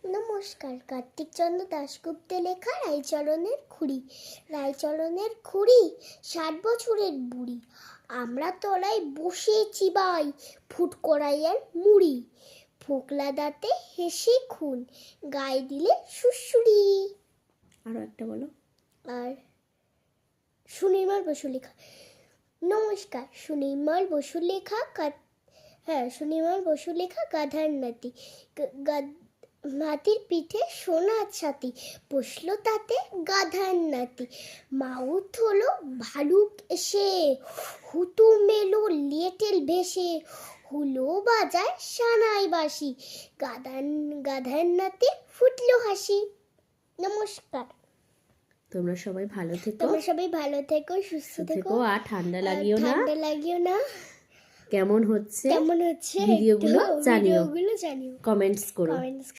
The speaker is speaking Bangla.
নমস্কার। কার্তিকচন্দ্র দাশগুপ্তের লেখা রায়চরণের খুড়ি 60 বছরের বুড়ি। আমরা তলায় বসে চিবাই ফুট কড়াইয়ের মুড়ি, ফোকলা দাঁতে হেসে খুন, গায়ে দিলে সুড়সুড়ি। আরো একটা বলো। আর সুনির্মল বসু লেখা। নমস্কার। সুনির্মল বসু লেখা গাধার নাতি। হাতির পিঠে সোনার ছাতি, বসলো তাতে গাধার নাতি। মাউথ হলো ভালুক এসে, হুতু মেলো লেটেল ভেসে, হুলো বাজায় সানাই বাসি, গাধার নাতি ফুটলো হাসি। নমস্কার। তোমরা সবাই ভালো থেকো, সুস্থ থেকো আর ঠান্ডা লাগিও না। কেমন হচ্ছে ভিডিওগুলো জানিও। কমেন্টস করো।